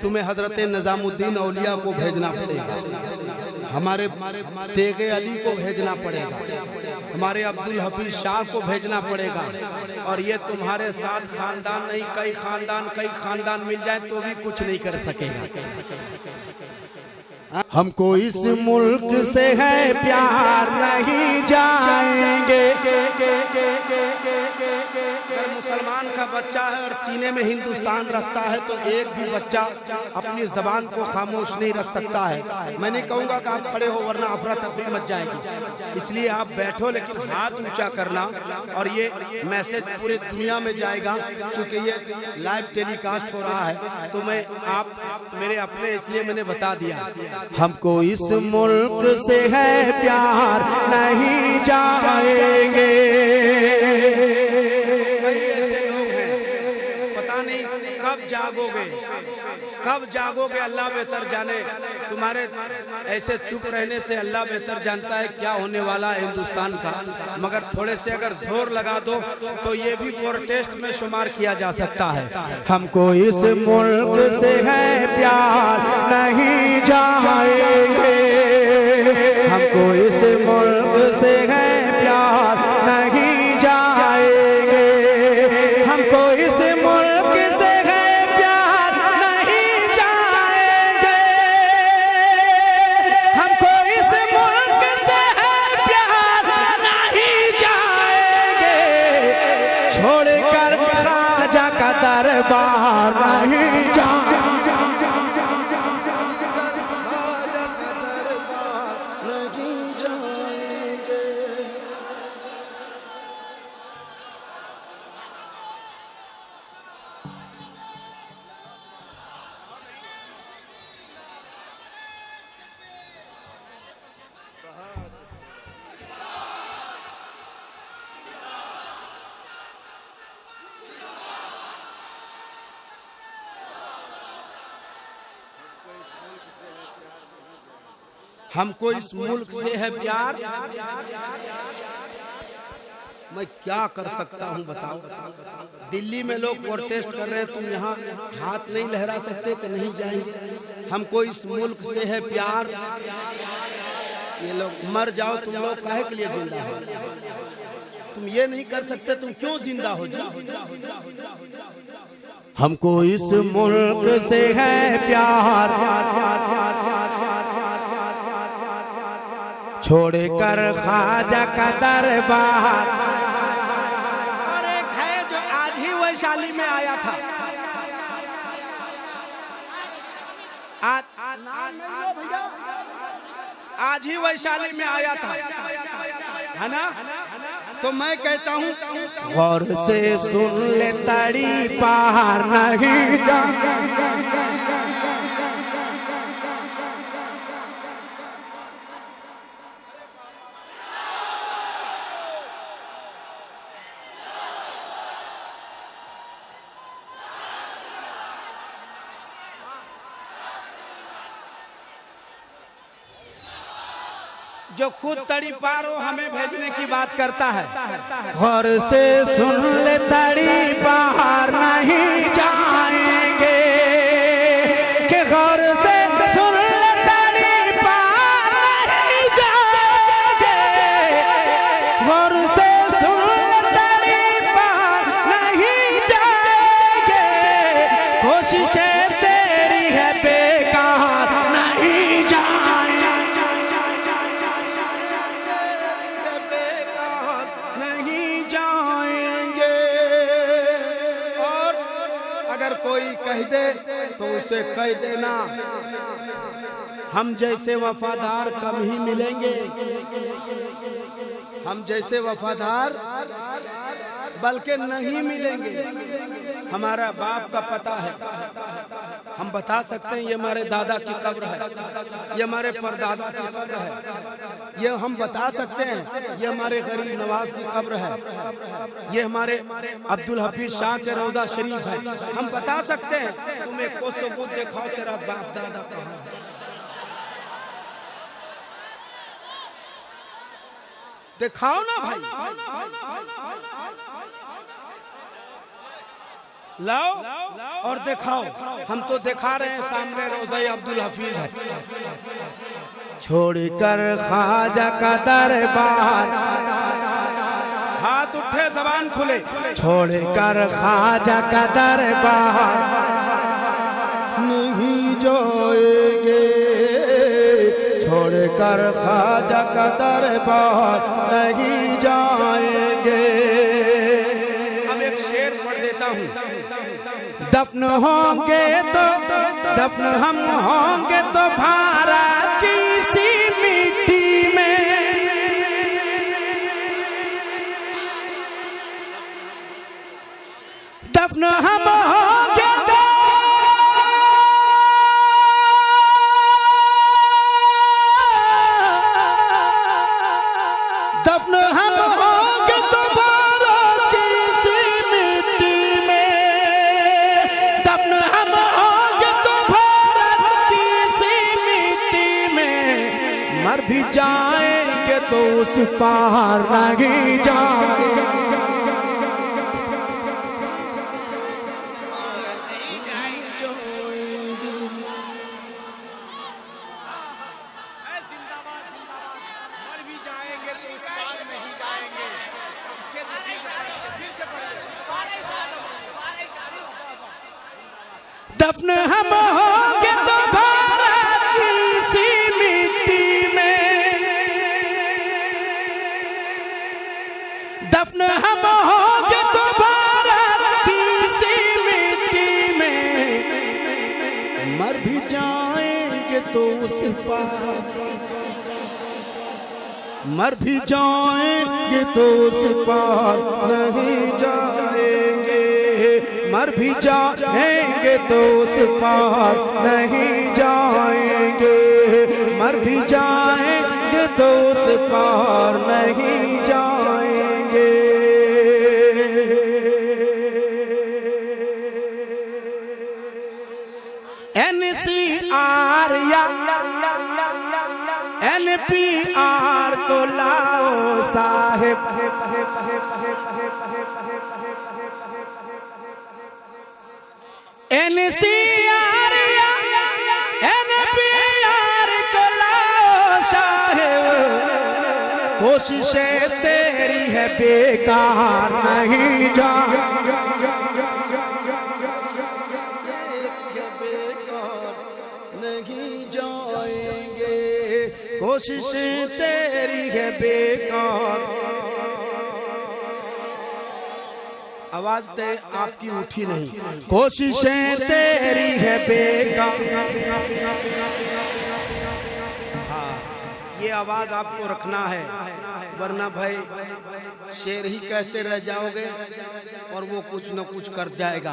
तुम्हें हजरत निजामुद्दीन औलिया को भेजना पड़ेगा, हमारे तेगे अली को भेजना पड़ेगा, हमारे अब्दुल हफीज शाह को भेजना पड़ेगा। और ये तुम्हारे साथ खानदान नहीं, कई खानदान मिल जाए तो भी कुछ नहीं कर सकेगा। हमको इस मुल्क से है प्यार, नहीं जाएंगे। अगर मुसलमान का बच्चा है और सीने में हिंदुस्तान रखता है तो एक भी बच्चा अपनी जबान को खामोश नहीं रख सकता है। मैं नहीं कहूँगा कि आप खड़े हो वरना अफरा तफरी मच जाएगी, इसलिए आप बैठो लेकिन हाथ ऊंचा करना। और ये मैसेज पूरी दुनिया में जाएगा, क्योंकि ये लाइव टेलीकास्ट हो रहा है तो मैं आप मेरे अपने इसलिए मैंने बता दिया। हमको इस मुल्क से है प्यार, नहीं जाएंगे। ऐसे लोग हैं, पता नहीं कब जागोगे अल्लाह बेहतर जाने। तुम्हारे ऐसे चुप रहने से अल्लाह बेहतर जानता है क्या होने वाला है हिंदुस्तान का। मगर थोड़े से अगर जोर लगा दो तो ये भी प्रोटेस्ट में शुमार किया जा सकता है। हमको इस मुल्क से है प्यार, नहीं जाएंगे। हमको इस मुल्क से है प्यार, नहीं जाएंगे। हमको इस मुल्क से है प्यार, नहीं जाएंगे। हमको इस मुल्क से है प्यार, नहीं जाएंगे। छोड़कर ख्वाजा का दरबार नहीं जाएंगे। हमको इस मुल्क से है प्यार, मैं क्या कर सकता हूं बताओ। दिल्ली में लोग प्रोटेस्ट कर रहे हैं, तुम यहाँ हाथ नहीं लहरा सकते कि नहीं जाएंगे। हमको इस मुल्क से है प्यार। ये लोग मर जाओ, तुम लोग काहे के लिए जिंदा हो? तुम ये नहीं कर सकते, तुम क्यों जिंदा हो जाओ? हमको इस मुल्क से है प्यार, छोड़े कर ख्वाजा का दरबार। और एक है जो आज ही वैशाली में आया था, आज ही वैशाली में आया था, है ना? तो मैं कहता हूँ गौर से सुन ले, तड़ी पार नहीं जा। जो खुद तड़ी पार हो हमें भेजने की बात करता है। गौर से सुन ले, तड़ी पार नहीं जाएंगे। कि गौर से सुन ले, तड़ी पार नहीं जाएंगे। गौर से सुन ले, तड़ी पार नहीं जाएंगे। कोशिशें तेरी है बेकार, नहीं जाएंगे। अगर कोई कह दे तो उसे कह देना हम जैसे वफादार कम ही मिलेंगे। हम जैसे वफादार बल्कि नहीं मिलेंगे। हमारा बाप का पता है, हम बता सकते हैं ये हमारे दादा की कब्र है, ये हमारे परदादा की कब्र है। ये हम बता सकते हैं ये हमारे गरीब नवाज की कब्र है, ये हमारे अब्दुल हफीज शाह के रौजा शरीफ है। हम बता सकते हैं। तुम्हें को सबूत दिखाओ तेरा बाप दादा कहाँ है? दिखाओ ना भाई। लाओ और दिखाओ। हम तो दिखा रहे हैं, सामने रोज़ा अब्दुल हफीज है। छोड़कर ख्वाजा का दरबार, हाथ उठे जबान खुले, छोड़कर ख्वाजा का दरबार नहीं जाएंगे, छोड़कर ख्वाजा का दरबार नहीं जाएंगे। अब एक शेर पढ़ देता हूँ। दफन होंगे तो दफन हम होंगे तो भारत की सी मिट्टी में, दफन हम होंगे तो दफन हम होंगे तो भारत की सी मिट्टी में, दफन हम होंगे तो भारत की सी मिट्टी में, मर भी जाएंगे तो उस पार नहीं जाएंगे। दफन हम होंगे तो भारत की सी मिट्टी में, दफन हम होंगे तो भारत की सी मिट्टी में, मर भी जाएंगे तो उस पार, मर भी जाएंगे तो उस पार नहीं जाएंगे, मर भी जाएंगे तो उस पार नहीं जाएंगे, मर भी जाएंगे तो उस पार नहीं जाएंगे। NCR या NPR को लाओ साहिब, NCR या NPR को लाओ साहिब, कोशिशें तेरी है बेकार नहीं जा, नहीं जाएंगे, कोशिशें तेरी है बेकार। आवाज दे आपकी उठी नहीं, कोशिशें तेरी है बेकार। हाँ, ये आवाज आपको रखना है, वरना भाई शेर ही कहते रह जाओगे और वो कुछ न कुछ कर जाएगा।